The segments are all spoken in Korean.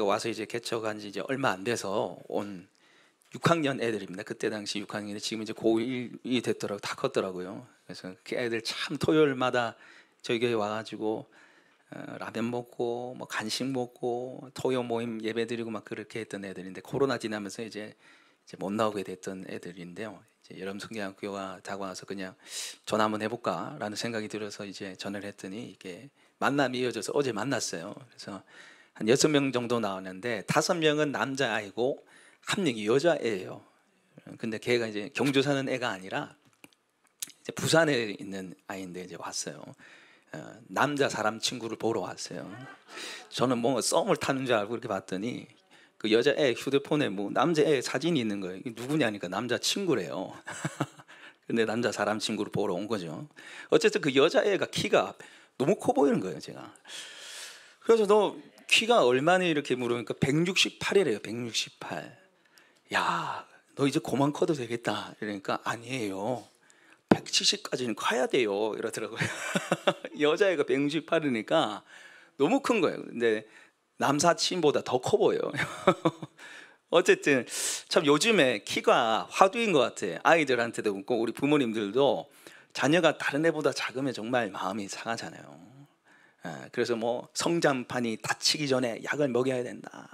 와서 이제 개척한 지 이제 얼마 안 돼서 온 6학년 애들입니다. 그때 당시 6학년이 지금 이제 고1이 됐더라고, 다 컸더라고요. 그래서 그 애들 참 토요일마다 저희 교회 와가지고 라면 먹고 뭐 간식 먹고 토요 모임 예배 드리고 막 그렇게 했던 애들인데, 코로나 지나면서 이제 못 나오게 됐던 애들인데요. 이제 여름 성경학교가 다가와서 그냥 전화 한번 해볼까라는 생각이 들어서 이제 전화를 했더니 이게 만남이 이어져서 어제 만났어요. 그래서 한 6명 정도 나왔는데 5명은 남자아이고 1명이 여자애예요. 근데 걔가 이제 경주 사는 애가 아니라 이제 부산에 있는 아이인데 이제 왔어요. 남자 사람 친구를 보러 왔어요. 저는 뭔가 썸을 타는 줄 알고 이렇게 봤더니 그 여자애 휴대폰에 뭐 남자애 사진이 있는 거예요. 이게 누구냐니까 남자 친구래요. 근데 남자 사람 친구를 보러 온 거죠. 어쨌든 그 여자애가 키가 너무 커 보이는 거예요, 제가. 그래서 너 키가 얼마나 이렇게 물으니까 168이래요. 168. 야, 너 이제 그만 커도 되겠다. 이러니까 아니에요. 170까지는 커야 돼요. 이러더라고요. 여자애가 168이니까 너무 큰 거예요. 근데 남사친보다 더 커 보여요. 어쨌든 참 요즘에 키가 화두인 것 같아요. 아이들한테도 그렇고 우리 부모님들도 자녀가 다른 애보다 작으면 정말 마음이 상하잖아요. 그래서 뭐 성장판이 다치기 전에 약을 먹여야 된다.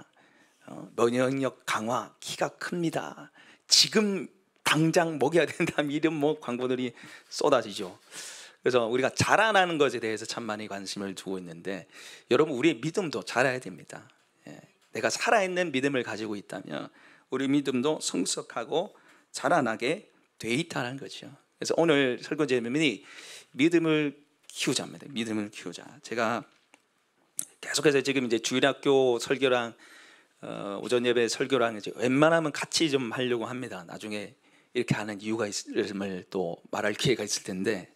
면역력 강화, 키가 큽니다. 지금 당장 먹여야 된다. 이런 뭐 광고들이 쏟아지죠. 그래서 우리가 자라나는 것에 대해서 참 많이 관심을 두고 있는데, 여러분 우리의 믿음도 자라야 됩니다. 내가 살아있는 믿음을 가지고 있다면 우리 믿음도 성숙하고 자라나게 돼 있다는 거죠. 그래서 오늘 설교 제목이 믿음을 키우자입니다. 믿음을 키우자. 제가 계속해서 지금 이제 주일학교 설교랑 오전 예배 설교랑 이제 웬만하면 같이 좀 하려고 합니다. 나중에 이렇게 하는 이유가 있음을 또 말할 기회가 있을 텐데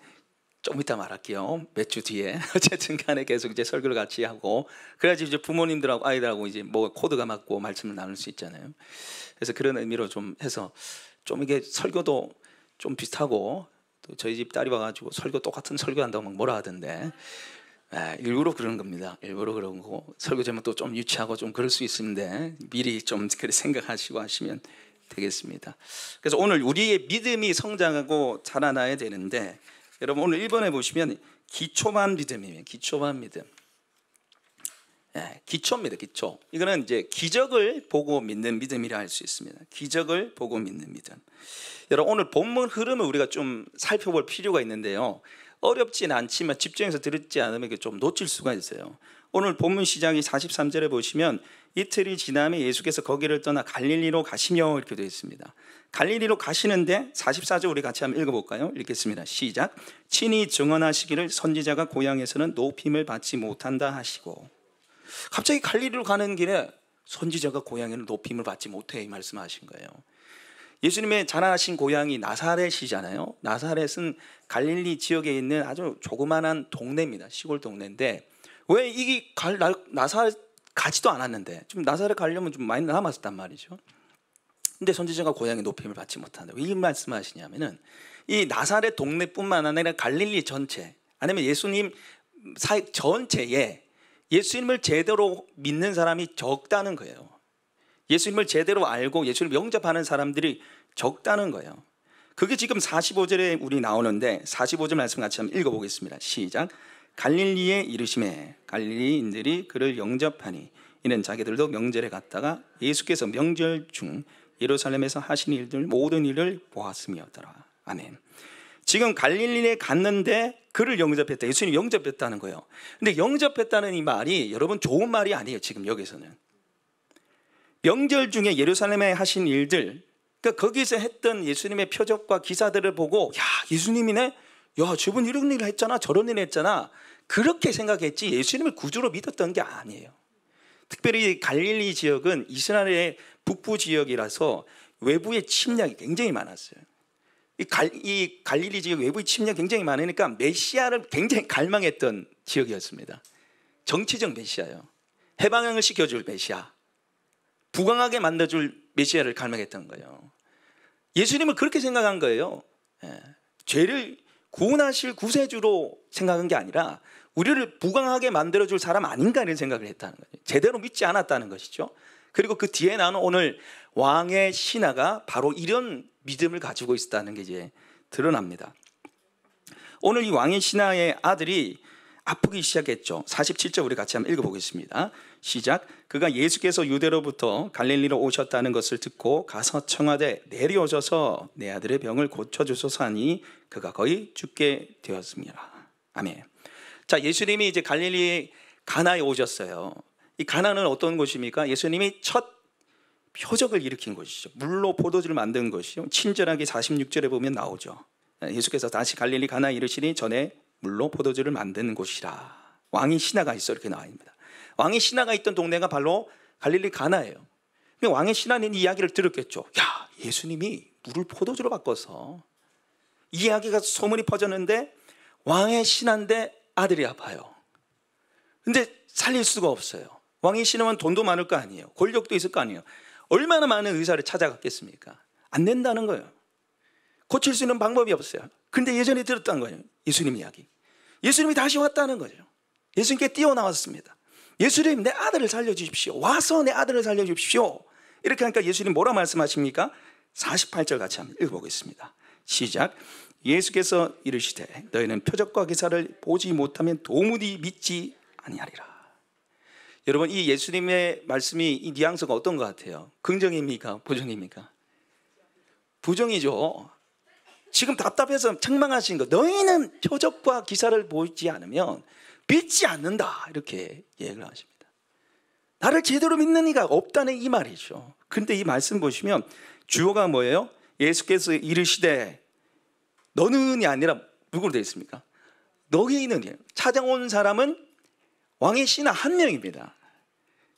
좀 이따 말할게요. 몇 주 뒤에. 어쨌든 간에 계속 이제 설교를 같이 하고, 그래야지 이제 부모님들하고 아이들하고 이제 뭐 코드가 맞고 말씀을 나눌 수 있잖아요. 그래서 그런 의미로 좀 해서 좀 이게 설교도 좀 비슷하고, 또 저희 집 딸이 와가지고 설교 똑같은 설교 한다고 막 뭐라 하던데, 일부러 그런 겁니다. 일부러 그런 거고, 설교 제목도 좀 유치하고 좀 그럴 수 있는데 미리 좀 그렇게 생각하시고 하시면 되겠습니다. 그래서 오늘 우리의 믿음이 성장하고 자라나야 되는데, 여러분 오늘 1번에 보시면 기초만 믿음이에요. 기초만 믿음. 기초입니다. 기초. 이거는 이제 기적을 보고 믿는 믿음이라 할 수 있습니다. 기적을 보고 믿는 믿음. 여러분 오늘 본문 흐름을 우리가 좀 살펴볼 필요가 있는데요. 어렵진 않지만 집중해서 듣지 않으면 좀 놓칠 수가 있어요. 오늘 본문 시작이 43절에 보시면 이틀이 지나면 예수께서 거기를 떠나 갈릴리로 가시며 이렇게 되어 있습니다. 갈릴리로 가시는데 44절 우리 같이 한번 읽어볼까요? 읽겠습니다. 시작. 친히 증언하시기를 선지자가 고향에서는 높임을 받지 못한다 하시고. 갑자기 갈릴리로 가는 길에 선지자가 고향에는 높임을 받지 못해 이 말씀하신 거예요. 예수님의 자라신 고향이 나사렛이잖아요. 나사렛은 갈릴리 지역에 있는 아주 조그만한 동네입니다. 시골 동네인데 왜 이게 나사렛 가지도 않았는데 좀 나사렛 가려면 좀 많이 남았단 말이죠. 근데 선지자가 고향의 높임을 받지 못한다. 왜 이 말씀하시냐면은 이 나사렛 동네뿐만 아니라 갈릴리 전체, 아니면 예수님 사역 전체에 예수님을 제대로 믿는 사람이 적다는 거예요. 예수님을 제대로 알고 예수님을 영접하는 사람들이 적다는 거예요. 그게 지금 45절에 우리 나오는데 45절 말씀 같이 한번 읽어보겠습니다. 시작. 갈릴리에 이르시매 갈릴리인들이 그를 영접하니 이는 자기들도 명절에 갔다가 예수께서 명절 중 예루살렘에서 하신 일들 모든 일을 보았음이었더라. 아멘. 지금 갈릴리에 갔는데 그를 영접했다. 예수님 영접했다는 거예요. 근데 영접했다는 이 말이 여러분 좋은 말이 아니에요. 지금 여기서는 명절 중에 예루살렘에 하신 일들, 그러니까 거기서 했던 예수님의 표적과 기사들을 보고 야 예수님이네, 야 저분 이런 일을 했잖아, 저런 일을 했잖아, 그렇게 생각했지 예수님을 구주로 믿었던 게 아니에요. 특별히 갈릴리 지역은 이스라엘의 북부 지역이라서 외부의 침략이 굉장히 많았어요. 이 갈릴리 지역 외부의 침략이 굉장히 많으니까 메시아를 굉장히 갈망했던 지역이었습니다. 정치적 메시아요. 해방을 시켜줄 메시아, 부강하게 만들어줄 메시아를 갈망했던 거예요. 예수님은 그렇게 생각한 거예요. 죄를 구원하실 구세주로 생각한 게 아니라 우리를 부강하게 만들어줄 사람 아닌가 이런 생각을 했다는 거죠. 제대로 믿지 않았다는 것이죠. 그리고 그 뒤에 나는 오늘 왕의 신하가 바로 이런 믿음을 가지고 있었다는 게 이제 드러납니다. 오늘 이 왕의 신하의 아들이 아프기 시작했죠. 47절 우리 같이 한번 읽어보겠습니다. 시작. 그가 예수께서 유대로부터 갈릴리로 오셨다는 것을 듣고 가서 청하되 내려오셔서 내 아들의 병을 고쳐주소서 하니 그가 거의 죽게 되었습니다. 아멘. 자, 예수님이 이제 갈릴리 가나에 오셨어요. 이 가나는 어떤 곳입니까? 예수님이 첫 표적을 일으킨 곳이죠. 물로 포도주를 만든 것이요. 친절하게 46절에 보면 나오죠. 예수께서 다시 갈릴리 가나에 이르시니 전에 물로 포도주를 만드는 곳이라. 왕이 신하가 있어 이렇게 나와있습니다. 왕이 신하가 있던 동네가 바로 갈릴리 가나예요. 왕의 신하는 이 이야기를 들었겠죠. 야, 예수님이 물을 포도주로 바꿔서, 이 이야기가 소문이 퍼졌는데 왕의 신하인데 아들이 아파요. 근데 살릴 수가 없어요. 왕의 신하면 돈도 많을 거 아니에요. 권력도 있을 거 아니에요. 얼마나 많은 의사를 찾아갔겠습니까? 안 된다는 거예요. 고칠 수 있는 방법이 없어요. 근데 예전에 들었던 거예요. 예수님 이야기. 예수님이 다시 왔다는 거죠. 예수님께 뛰어나왔습니다. 예수님, 내 아들을 살려주십시오. 와서 내 아들을 살려주십시오. 이렇게 하니까 예수님 뭐라 말씀하십니까? 48절 같이 한번 읽어보겠습니다. 시작. 예수께서 이르시되 너희는 표적과 기사를 보지 못하면 도무지 믿지 아니하리라. 여러분, 이 예수님의 말씀이 이 뉘앙스가 어떤 것 같아요? 긍정입니까? 부정입니까? 부정이죠. 지금 답답해서 책망하신 거, 너희는 표적과 기사를 보지 않으면 믿지 않는다, 이렇게 얘기를 하십니다. 나를 제대로 믿는 이가 없다는 이 말이죠. 근데 이 말씀 보시면 주어가 뭐예요? 예수께서 이르시되, 너는이 아니라 누구로 되어 있습니까? 너희는이에요. 찾아온 사람은 왕의 신하 한 명입니다.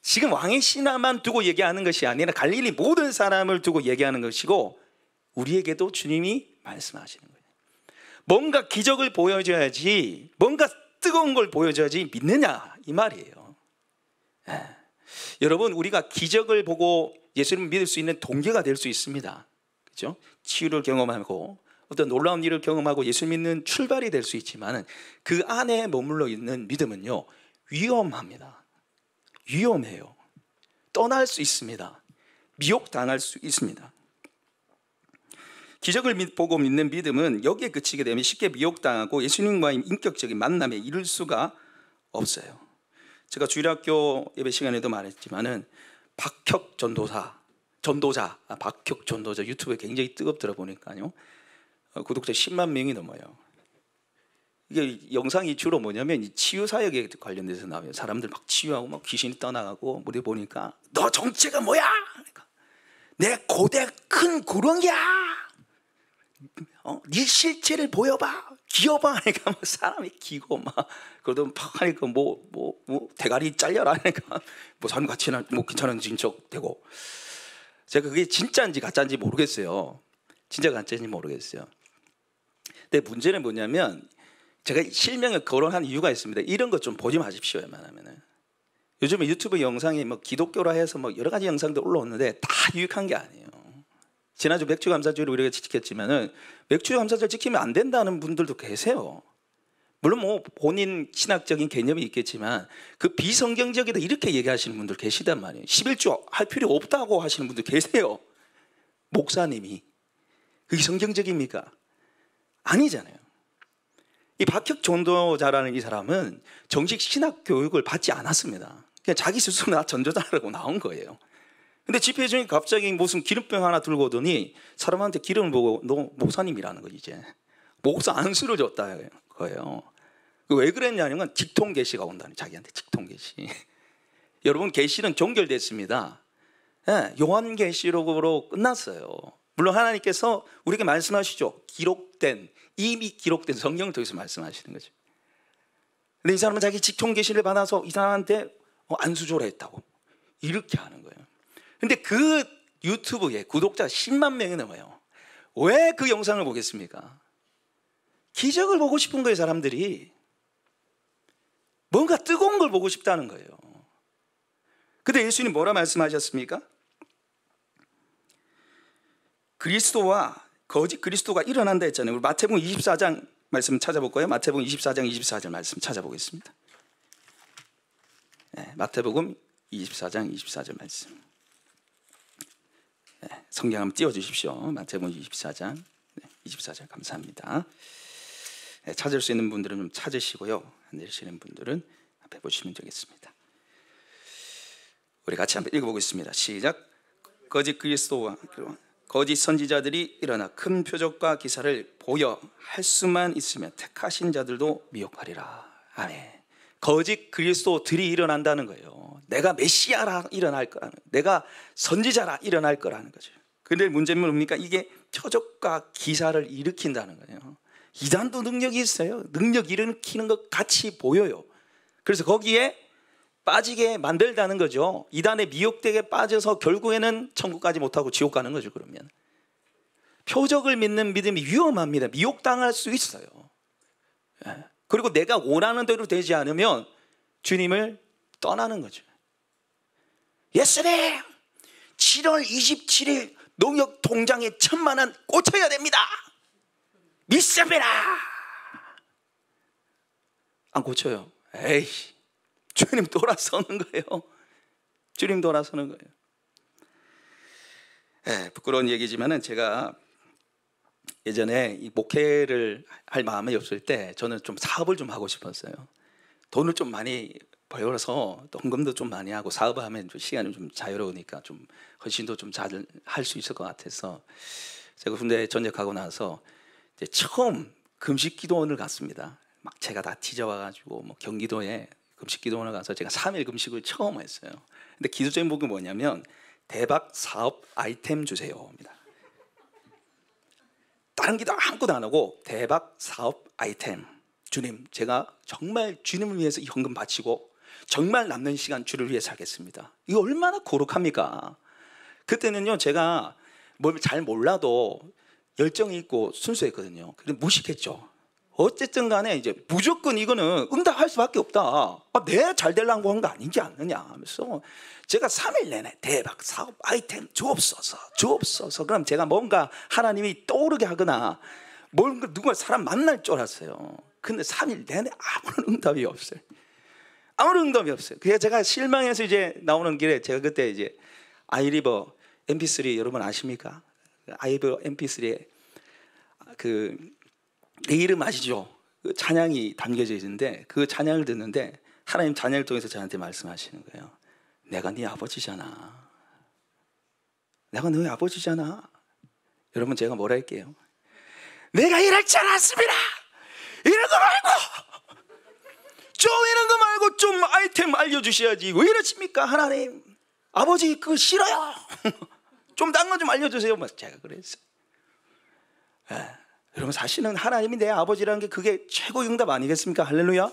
지금 왕의 신하만 두고 얘기하는 것이 아니라 갈릴리 모든 사람을 두고 얘기하는 것이고, 우리에게도 주님이 말씀하시는 거예요. 뭔가 기적을 보여줘야지, 뭔가 뜨거운 걸 보여줘야지 믿느냐, 이 말이에요. 여러분, 우리가 기적을 보고 예수님을 믿을 수 있는 동기가 될 수 있습니다. 그렇죠? 치유를 경험하고 어떤 놀라운 일을 경험하고 예수 믿는 출발이 될 수 있지만, 그 안에 머물러 있는 믿음은요, 위험합니다. 위험해요. 떠날 수 있습니다. 미혹당할 수 있습니다. 기적을 보고 믿는 믿음은 여기에 그치게 되면 쉽게 미혹당하고 예수님과의 인격적인 만남에 이를 수가 없어요. 제가 주일학교 예배 시간에도 말했지만은 박혁 전도자 유튜브에 굉장히 뜨겁더라 보니까요. 구독자 10만 명이 넘어요. 이게 영상이 주로 뭐냐면 이 치유 사역에 관련돼서 나와요. 사람들 막 치유하고 막 귀신이 떠나가고 무대 보니까 너 정체가 뭐야? 그러니까 내 고대 큰 구렁이야. 네 실체를 보여봐, 기어봐 하니까 막 사람이 기고 막 그러다 팍 하니까 뭐 대가리 잘려라 하니까 뭐 사람 같이 뭐 괜찮은지 척 되고. 제가 그게 진짜인지 가짜인지 모르겠어요. 진짜 가짜인지 모르겠어요. 근데 문제는 뭐냐면 제가 실명을 거론한 이유가 있습니다. 이런 것 좀 보지 마십시오. 웬만하면은 요즘에 유튜브 영상이 뭐 기독교라 해서 뭐 여러 가지 영상들 올라오는데 다 유익한 게 아니에요. 지난주 맥주 감사절을 우리가 지켰지만은 맥주 감사절 지키면 안 된다는 분들도 계세요. 물론 뭐 본인 신학적인 개념이 있겠지만 그 비성경적이다 이렇게 얘기하시는 분들 계시단 말이에요. 11조 할 필요 없다고 하시는 분들 계세요. 목사님이. 그게 성경적입니까? 아니잖아요. 이 박혁 전도자라는 이 사람은 정식 신학 교육을 받지 않았습니다. 그냥 자기 스스로 나 전도자라고 나온 거예요. 근데 집회 중에 갑자기 무슨 기름병 하나 들고 오더니 사람한테 기름을 보고 너 목사님이라는 거지. 이제 목사 안수를 줬다는 거예요. 왜 그랬냐면 직통 계시가 온다니, 자기한테 직통 계시. 여러분, 계시는 종결됐습니다. 네, 요한 계시록으로 끝났어요. 물론 하나님께서 우리에게 말씀하시죠. 이미 기록된 성경을 통해서 말씀하시는 거죠. 근데 이 사람은 자기 직통 계시를 받아서 이 사람한테 안수조를 했다고 이렇게 하는 거예요. 근데 그 유튜브에 구독자 10만 명이 넘어요. 왜 그 영상을 보겠습니까? 기적을 보고 싶은 거예요. 사람들이 뭔가 뜨거운 걸 보고 싶다는 거예요. 근데 예수님 뭐라 말씀하셨습니까? 그리스도와 거짓 그리스도가 일어난다 했잖아요. 우리 마태복음 24장 말씀 찾아볼까요? 마태복음 24장 24절 말씀 찾아보겠습니다. 네, 마태복음 24장 24절 말씀. 네, 성경 한번 띄워주십시오. 마태복음 24장 24절 감사합니다. 네, 찾을 수 있는 분들은 좀 찾으시고요. 안 되시는 분들은 앞에 보시면 되겠습니다. 우리 같이 한번 읽어보겠습니다. 시작. 거짓 그리스도와 거짓 선지자들이 일어나 큰 표적과 기사를 보여 할 수만 있으면 택하신 자들도 미혹하리라. 아멘. 거짓 그리스도들이 일어난다는 거예요. 내가 메시아라 일어날 거라는, 내가 선지자라 일어날 거라는 거죠. 그런데 문제는 뭡니까? 이게 표적과 기사를 일으킨다는 거예요. 이단도 능력이 있어요. 능력 일으키는 것 같이 보여요. 그래서 거기에 빠지게 만들다는 거죠. 이단에 미혹되게 빠져서 결국에는 천국 가지 못하고 지옥 가는 거죠. 그러면 표적을 믿는 믿음이 위험합니다. 미혹당할 수 있어요. 그리고 내가 원하는 대로 되지 않으면 주님을 떠나는 거죠. 예수님 7월 27일 농협 통장에 1,000만 원 꽂혀야 됩니다. 믿습니다. 안 꽂혀요. 에이, 주님 돌아서는 거예요. 주님 돌아서는 거예요. 부끄러운 얘기지만은 제가 예전에 이 목회를 할 마음이 없을 때 저는 좀 사업을 좀 하고 싶었어요. 돈을 좀 많이 벌어서 헌금도 좀 많이 하고 사업을 하면 좀 시간이 좀 자유로우니까 좀 헌신도 좀 잘 할 수 있을 것 같아서 제가 군대 전역하고 나서 이제 처음 금식 기도원을 갔습니다. 막 제가 다 뒤져와가지고 뭐 경기도에 금식 기도원을 가서 제가 3일 금식을 처음 했어요. 근데 기도 제목이 뭐냐면 대박 사업 아이템 주세요입니다. 다른 기도 아무것도 안 하고 대박 사업 아이템. 주님, 제가 정말 주님을 위해서 이 헌금 바치고 정말 남는 시간 주를 위해 살겠습니다. 이거 얼마나 거룩합니까? 그때는요 제가 뭘 잘 몰라도 열정이 있고 순수했거든요. 근데 무식했죠. 어쨌든 간에 이제 무조건 이거는 응답할 수밖에 없다. 내가 잘 되려고 한 거 아니지 않느냐 하면서 제가 3일 내내 대박 사업 아이템 주옵소서. 그럼 제가 뭔가 하나님이 떠오르게 하거나 뭔가 누가 사람 만날 줄 알았어요. 근데 3일 내내 아무런 응답이 없어요. 아무런 응답이 없어요. 그래서 제가 실망해서 이제 나오는 길에 제가 그때 이제 아이리버 MP3 여러분 아십니까? 아이리버 MP3에 그 내 이름 아시죠? 그 찬양이 담겨져 있는데 그 찬양을 듣는데 하나님 찬양을 통해서 저한테 말씀하시는 거예요. 내가 네 아버지잖아. 내가 너희 아버지잖아. 여러분 제가 뭐라 할게요? 내가 이럴 줄 알았습니다. 이런 거 말고 이런 거 말고 좀 아이템 알려주셔야지. 왜 이러십니까 하나님? 아버지 그거 싫어요. 좀 딴 거 좀 알려주세요. 제가 그랬어요. 여러분 사실은 하나님이 내 아버지라는 게 그게 최고 응답 아니겠습니까? 할렐루야.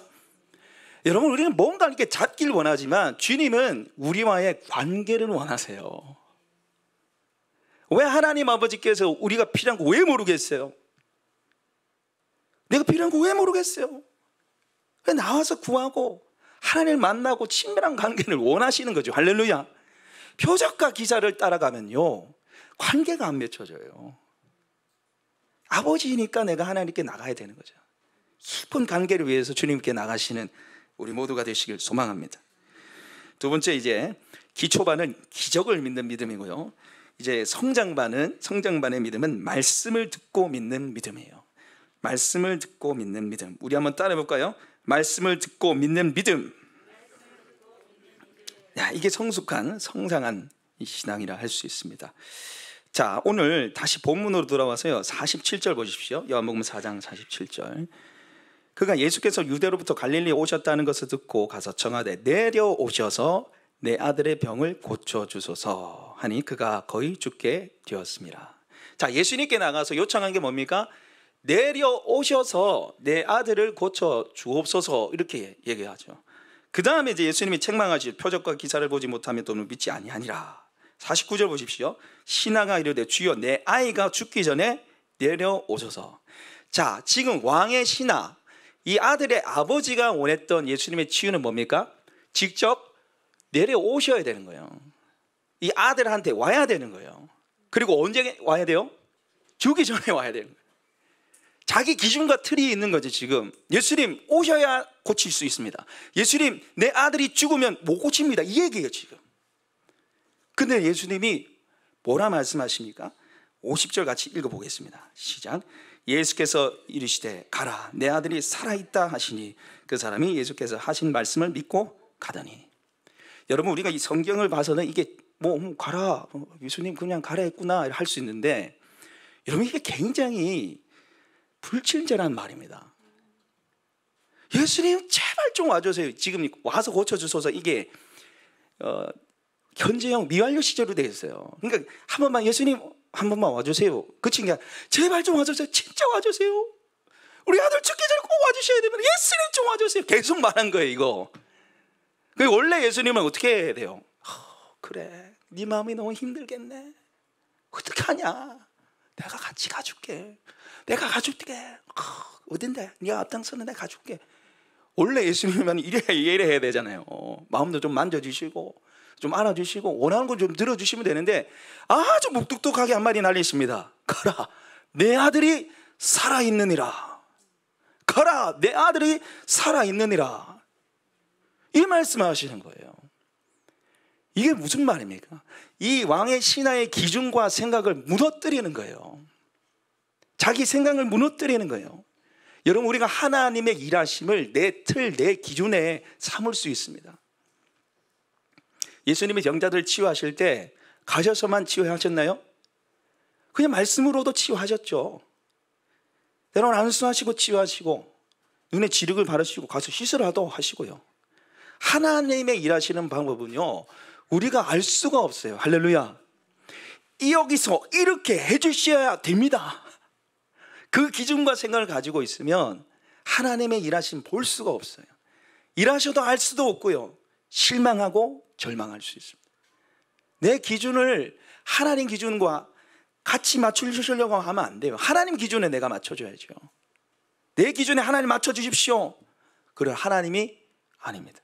여러분 우리는 뭔가 이렇게 잡기를 원하지만 주님은 우리와의 관계를 원하세요. 왜 하나님 아버지께서 우리가 필요한 거 왜 모르겠어요? 내가 필요한 거 왜 모르겠어요? 왜 나와서 구하고 하나님을 만나고 친밀한 관계를 원하시는 거죠. 할렐루야. 표적과 기사를 따라가면요 관계가 안 맺혀져요. 아버지니까 내가 하나님께 나가야 되는 거죠. 깊은 관계를 위해서 주님께 나가시는 우리 모두가 되시길 소망합니다. 두 번째 이제 기초반은 기적을 믿는 믿음이고요. 이제 성장반의 믿음은 말씀을 듣고 믿는 믿음이에요. 말씀을 듣고 믿는 믿음. 우리 한번 따라해 볼까요? 말씀을 듣고 믿는 믿음. 야, 이게 성숙한 성장한 신앙이라 할 수 있습니다. 자, 오늘 다시 본문으로 돌아와서요 47절 보십시오. 요한복음 4장 47절. 그가 예수께서 유대로부터 갈릴리에 오셨다는 것을 듣고 가서 청하되 내려오셔서 내 아들의 병을 고쳐주소서 하니 그가 거의 죽게 되었습니다. 자, 예수님께 나가서 요청한 게 뭡니까? 내려오셔서 내 아들을 고쳐주옵소서 이렇게 얘기하죠. 그 다음에 이제 예수님이 책망하실 표적과 기사를 보지 못하면 또는 믿지 아니하니라. 49절 보십시오. 신하가 이르되 주여 내 아이가 죽기 전에 내려오셔서. 자, 지금 왕의 신하 이 아들의 아버지가 원했던 예수님의 치유는 뭡니까? 직접 내려오셔야 되는 거예요. 이 아들한테 와야 되는 거예요. 그리고 언제 와야 돼요? 죽기 전에 와야 되는 거예요. 자기 기준과 틀이 있는 거죠. 지금 예수님 오셔야 고칠 수 있습니다. 예수님 내 아들이 죽으면 못 고칩니다. 이 얘기예요 지금. 근데 예수님이 뭐라 말씀하십니까? 50절 같이 읽어보겠습니다. 시작. 예수께서 이르시되 가라 내 아들이 살아있다 하시니 그 사람이 예수께서 하신 말씀을 믿고 가더니. 여러분 우리가 이 성경을 봐서는 이게 가라 예수님 그냥 가라 했구나 할 수 있는데, 여러분 이게 굉장히 불친절한 말입니다. 예수님 제발 좀 와주세요. 지금 와서 고쳐주소서. 이게 현재형 미완료 시절로 되어 있어요. 그러니까 한 번만 예수님 한 번만 와주세요. 그친 게 제발 좀 와주세요. 진짜 와주세요. 우리 아들 죽기 전에 꼭 와주셔야 되면 예수님 좀 와주세요. 계속 말한 거예요 이거. 원래 예수님은 어떻게 해야 돼요? 그래 네 마음이 너무 힘들겠네. 어떻게 하냐? 내가 같이 가줄게. 내가 가줄게. 어딘데? 네가 앞장서는 내가 가줄게. 원래 예수님은 이래 해야 되잖아요. 마음도 좀 만져주시고 좀 안아주시고 원하는 거 좀 들어주시면 되는데 아주 묵뚝뚝하게 한 마디 날리십니다. 가라 내 아들이 살아있느니라. 가라 내 아들이 살아있느니라. 이 말씀을 하시는 거예요. 이게 무슨 말입니까? 이 왕의 신하의 기준과 생각을 무너뜨리는 거예요. 자기 생각을 무너뜨리는 거예요. 여러분 우리가 하나님의 일하심을 내 틀, 내 기준에 삼을 수 있습니다. 예수님이 병자들 치유하실 때 가셔서만 치유하셨나요? 그냥 말씀으로도 치유하셨죠. 때로는 안수하시고 치유하시고 눈에 지력을 바르시고 가서 씻으라도 하시고요. 하나님의 일하시는 방법은요 우리가 알 수가 없어요. 할렐루야. 여기서 이렇게 해주셔야 됩니다. 그 기준과 생각을 가지고 있으면 하나님의 일하심 볼 수가 없어요. 일하셔도 알 수도 없고요 실망하고 절망할 수 있습니다. 내 기준을 하나님 기준과 같이 맞추시려고 하면 안 돼요. 하나님 기준에 내가 맞춰줘야죠. 내 기준에 하나님 맞춰주십시오. 그럼 하나님이 아닙니다.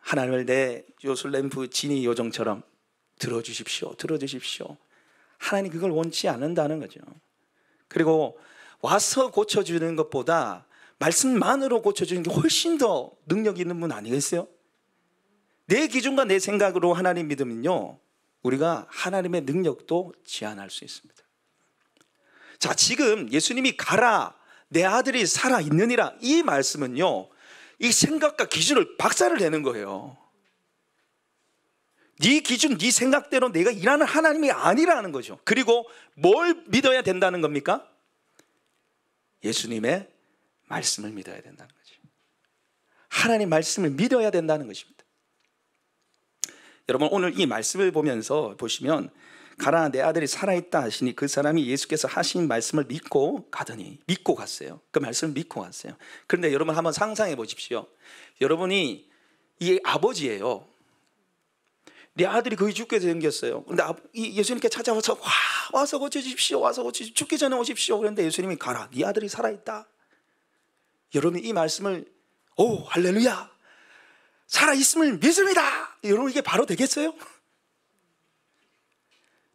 하나님을 내 요술램프 지니 요정처럼 들어주십시오. 들어주십시오. 하나님 그걸 원치 않는다는 거죠. 그리고 와서 고쳐주는 것보다 말씀만으로 고쳐주는 게 훨씬 더 능력 있는 분 아니겠어요? 내 기준과 내 생각으로 하나님 믿으면요 우리가 하나님의 능력도 제한할 수 있습니다. 자, 지금 예수님이 가라 내 아들이 살아있느니라 이 말씀은요 이 생각과 기준을 박살을 내는 거예요. 네 기준, 네 생각대로 내가 일하는 하나님이 아니라는 거죠. 그리고 뭘 믿어야 된다는 겁니까? 예수님의 말씀을 믿어야 된다는 거죠. 하나님 말씀을 믿어야 된다는 것입니다. 여러분 오늘 이 말씀을 보면서 보시면 가라 내 아들이 살아있다 하시니 그 사람이 예수께서 하신 말씀을 믿고 가더니. 믿고 갔어요. 그 말씀을 믿고 갔어요. 그런데 여러분 한번 상상해 보십시오. 여러분이 이 아버지예요. 네 아들이 거의 죽게 생겼어요. 근데 예수님께 찾아와서 와서 고쳐주십시오. 와서 고쳐주십시오. 죽기 전에 오십시오. 그런데 예수님이 가라 네 아들이 살아있다. 여러분 이 말씀을 오 할렐루야 살아있음을 믿습니다. 여러분 이게 바로 되겠어요?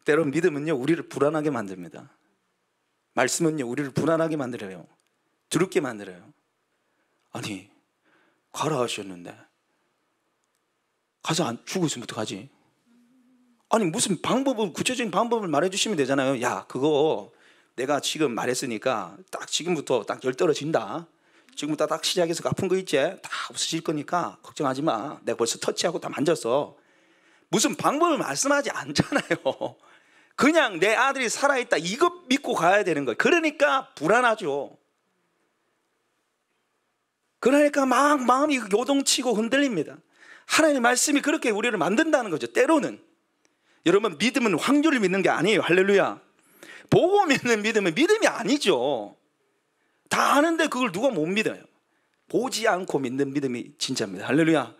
때론 믿음은요 우리를 불안하게 만듭니다. 말씀은요 우리를 불안하게 만들어요. 두렵게 만들어요. 아니 가라 하셨는데 가서 안 죽어 있으면 어떡하지? 아니 무슨 방법을 구체적인 방법을 말해 주시면 되잖아요. 야 그거 내가 지금 말했으니까 딱 지금부터 딱 열 떨어진다. 지금부터 딱 시작해서 아픈 거 있지? 다 없어질 거니까 걱정하지 마. 내가 벌써 터치하고 다 만졌어. 무슨 방법을 말씀하지 않잖아요. 그냥 내 아들이 살아있다 이거 믿고 가야 되는 거예요. 그러니까 불안하죠. 그러니까 막 마음이 요동치고 흔들립니다. 하나님의 말씀이 그렇게 우리를 만든다는 거죠. 때로는 여러분 믿음은 확률을 믿는 게 아니에요. 할렐루야. 보고 믿는 믿음은 믿음이 아니죠. 다 아는데 그걸 누가 못 믿어요. 보지 않고 믿는 믿음이 진짜입니다. 할렐루야.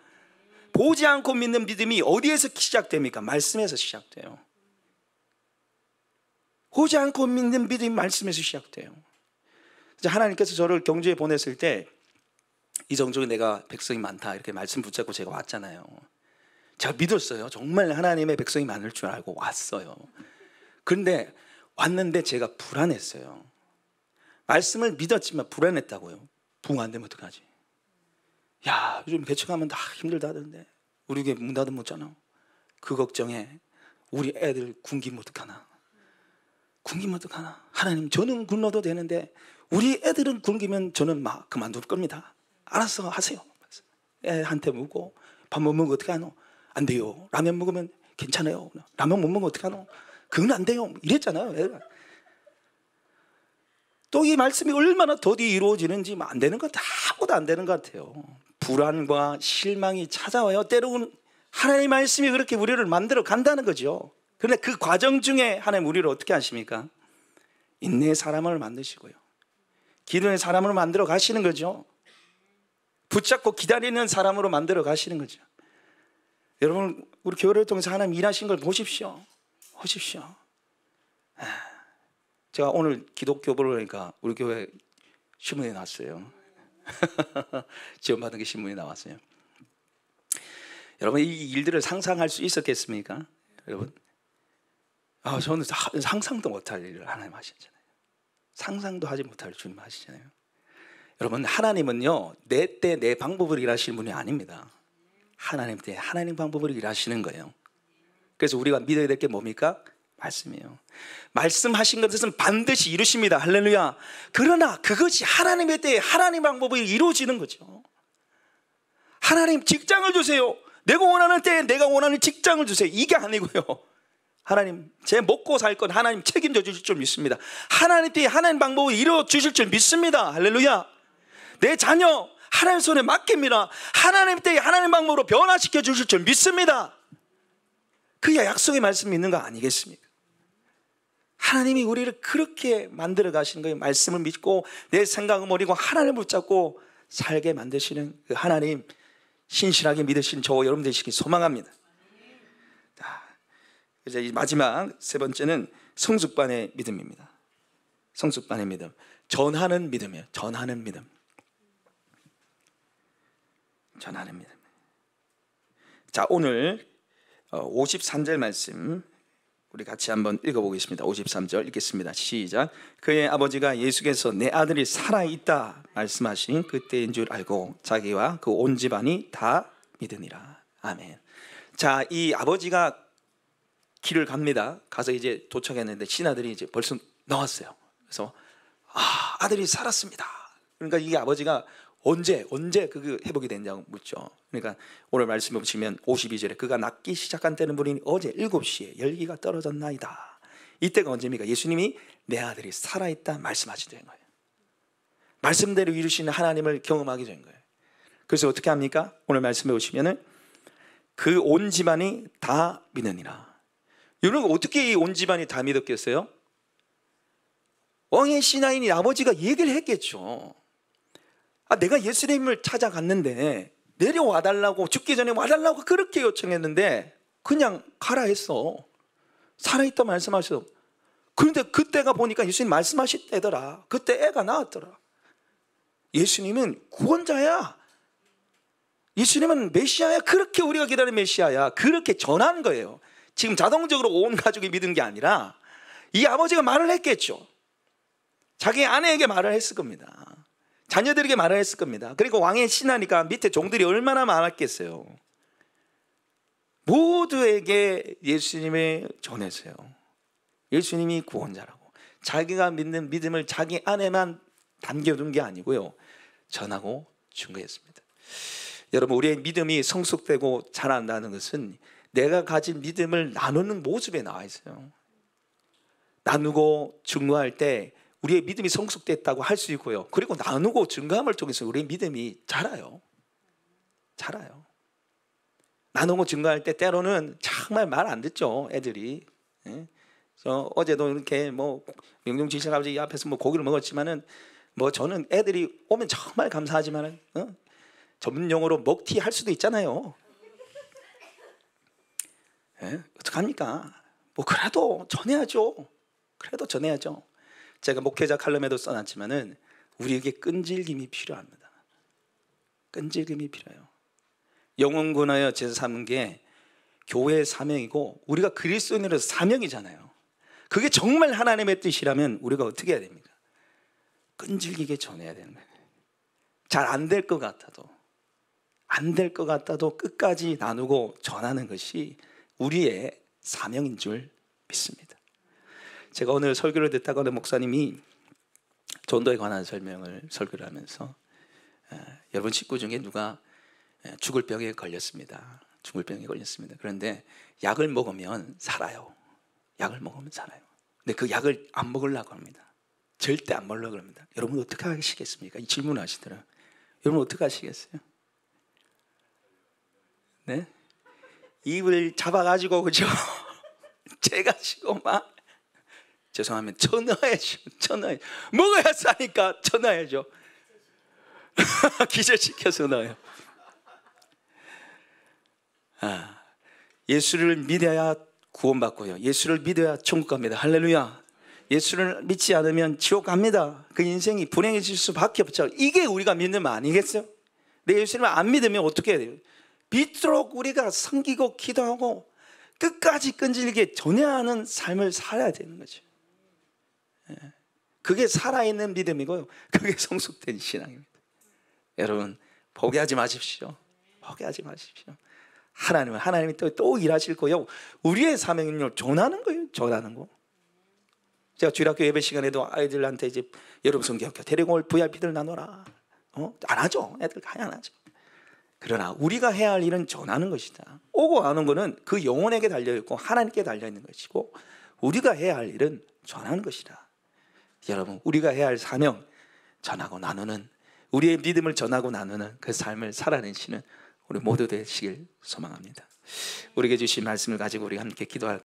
보지 않고 믿는 믿음이 어디에서 시작됩니까? 말씀에서 시작돼요. 보지 않고 믿는 믿음이 말씀에서 시작돼요. 하나님께서 저를 경주에 보냈을 때 이정족에 내가 백성이 많다 이렇게 말씀 붙잡고 제가 왔잖아요. 제가 믿었어요. 정말 하나님의 백성이 많을 줄 알고 왔어요. 그런데 왔는데 제가 불안했어요. 말씀을 믿었지만 불안했다고요. 부흥 안 되면 어떡하지? 야, 요즘 개척하면 다 힘들다 하던데 우리 교회 문 닫으면 어쩌나? 그 걱정에 우리 애들 굶기면 어떡하나? 굶기면 어떡하나? 하나님, 저는 굶어도 되는데 우리 애들은 굶기면 저는 막 그만둘 겁니다. 알아서 하세요. 애한테 묻고 밥 못 먹으면 어떻게 하노? 안 돼요. 라면 먹으면 괜찮아요. 라면 못 먹으면 어떻게 하노? 그건 안 돼요. 이랬잖아요. 애가. 또 이 말씀이 얼마나 더디 이루어지는지 안 되는 것 아무것도 안 되는 것 같아요. 불안과 실망이 찾아와요. 때로는 하나님의 말씀이 그렇게 우리를 만들어 간다는 거죠. 그런데 그 과정 중에 하나님 우리를 어떻게 하십니까? 인내의 사람을 만드시고요, 기도의 사람으로 만들어 가시는 거죠. 붙잡고 기다리는 사람으로 만들어 가시는 거죠. 여러분, 우리 교회를 통해서 하나님 일하신 걸 보십시오. 제가 오늘 기독교부를 그러니까 우리 교회 신문에 나왔어요. 지원받은 게 신문에 나왔어요. 여러분, 이 일들을 상상할 수 있었겠습니까? 여러분, 저는 상상도 못할 일을 하나님 하시잖아요. 상상도 하지 못할 주님 하시잖아요. 여러분, 하나님은요, 내 때 내 방법으로 일하시는 분이 아닙니다. 하나님 때 하나님 방법으로 일하시는 거예요. 그래서 우리가 믿어야 될 게 뭡니까? 말씀이에요. 말씀하신 것은 반드시 이루십니다. 할렐루야. 그러나 그것이 하나님의 때에 하나님 방법으로 이루어지는 거죠. 하나님, 직장을 주세요. 내가 원하는 때에 내가 원하는 직장을 주세요. 이게 아니고요, 하나님, 제 먹고 살 건 하나님 책임져 주실 줄 믿습니다. 하나님 때에 하나님 방법으로 이루어 주실 줄 믿습니다. 할렐루야. 내 자녀 하나님 손에 맡깁니다. 하나님 때에 하나님 방법으로 변화시켜 주실 줄 믿습니다. 그야 약속의 말씀이 있는 거 아니겠습니까? 하나님이 우리를 그렇게 만들어 가시는 거예요. 말씀을 믿고 내 생각을 버리고 하나님을 붙잡고 살게 만드시는 그 하나님, 신실하게 믿으신 저와 여러분 되시길 소망합니다. 이제 이 마지막 세 번째는 성숙반의 믿음입니다. 성숙반의 믿음, 전하는 믿음이에요. 전하는 믿음. 자, 오늘 53절 말씀 우리 같이 한번 읽어보겠습니다. 53절 읽겠습니다. 시작. 그의 아버지가 예수께서 내 아들이 살아있다 말씀하신 그때인 줄 알고 자기와 그 온 집안이 다 믿으니라. 아멘. 자, 이 아버지가 길을 갑니다. 가서 이제 도착했는데 신하들이 이제 벌써 나왔어요. 그래서 아들이 살았습니다. 그러니까 이 아버지가 언제 그 회복이 됐냐고 묻죠. 그러니까 오늘 말씀을 보시면 52절에 그가 낫기 시작한 때는 보니 어제 7시에 열기가 떨어졌나이다. 이때가 언제입니까? 예수님이 내 아들이 살아있다 말씀하시는 거예요. 말씀대로 이루시는 하나님을 경험하게 된 거예요. 그래서 어떻게 합니까? 오늘 말씀해 보시면은 그 온 집안이 다 믿으니라. 여러분, 어떻게 이 온 집안이 다 믿었겠어요? 왕의 신하인 아버지가 얘기를 했겠죠. 내가 예수님을 찾아갔는데 내려와 달라고, 죽기 전에 와달라고 그렇게 요청했는데 그냥 가라 했어. 살아있다 말씀하셔. 그런데 그때가 보니까 예수님 말씀하실 때더라. 그때 애가 나왔더라. 예수님은 구원자야. 예수님은 메시아야. 그렇게 우리가 기다리는 메시아야. 그렇게 전한 거예요. 지금 자동적으로 온 가족이 믿은 게 아니라 이 아버지가 말을 했겠죠. 자기 아내에게 말을 했을 겁니다. 자녀들에게 말을 했을 겁니다. 그리고 왕의 신하니까 밑에 종들이 얼마나 많았겠어요. 모두에게 예수님을 전했어요. 예수님이 구원자라고. 자기가 믿는 믿음을 자기 안에만 담겨둔 게 아니고요, 전하고 준 거였습니다. 여러분, 우리의 믿음이 성숙되고 자란다는 것은 내가 가진 믿음을 나누는 모습에 나와 있어요. 나누고 증거할 때 우리의 믿음이 성숙됐다고 할 수 있고요, 그리고 나누고 증거함을 통해서 우리의 믿음이 자라요. 나누고 증거할 때 때로는 정말 말 안 듣죠, 애들이. 어제도 이렇게 명령 지식 아버지 앞에서 고기를 먹었지만은 저는 애들이 오면 정말 감사하지만은 전문 용어로 먹튀 할 수도 있잖아요. 어떡합니까? 그래도 전해야죠. 제가 목회자 칼럼에도 써놨지만은 우리에게 끈질김이 필요합니다. 끈질김이 필요해요. 영혼 구원하여 제사 삼는 게 교회의 사명이고 우리가 그리스도인으로서 사명이잖아요. 그게 정말 하나님의 뜻이라면 우리가 어떻게 해야 됩니까? 끈질기게 전해야 되는 거예요. 잘 안 될 것 같아도, 안 될 것 같아도 끝까지 나누고 전하는 것이 우리의 사명인 줄 믿습니다. 제가 오늘 설교를 듣다가 어느 목사님이 전도에 관한 설교를 하면서 여러분 식구 중에 누가 죽을 병에 걸렸습니다. 죽을 병에 걸렸습니다. 그런데 약을 먹으면 살아요. 약을 먹으면 살아요. 근데 그 약을 안 먹으려고 합니다. 절대 안 먹으려고 합니다. 여러분 어떻게 하시겠습니까? 이 질문을 하시더라고요. 여러분 어떻게 하시겠어요? 네? 입을 잡아가지고 그죠? 재가지고 막 죄송하면 쳐넣어야죠. 쳐넣어야죠. 먹어야 싸니까 쳐넣어야죠. 기절시켜서 넣어요. 예수를 믿어야 구원받고요. 예수를 믿어야 천국 갑니다. 할렐루야. 예수를 믿지 않으면 지옥 갑니다. 그 인생이 불행해질 수밖에 없죠. 이게 우리가 믿는 거 아니겠어요? 근데 예수님을 안 믿으면 어떻게 해야 돼요? 믿도록 우리가 섬기고 기도하고 끝까지 끈질기게 전해야 하는 삶을 살아야 되는 거죠. 그게 살아있는 믿음이고요. 그게 성숙된 신앙입니다. 여러분 포기하지 마십시오. 포기하지 마십시오. 하나님이 또 일하실 거예요. 우리의 사명은요, 전하는 거예요. 전하는 거. 제가 주일학교 예배 시간에도 아이들한테 이제 여러분 성경학교 데리고 올 VIP들 나눠라. 안 하죠. 애들 가야 안 하죠. 그러나 우리가 해야 할 일은 전하는 것이다. 오고 가는 거는 그 영혼에게 달려있고 하나님께 달려있는 것이고 우리가 해야 할 일은 전하는 것이다. 여러분 우리가 해야 할 사명 전하고 나누는, 우리의 믿음을 전하고 나누는 그 삶을 살아내시는 우리 모두 되시길 소망합니다. 우리에게 주신 말씀을 가지고 우리 함께 기도할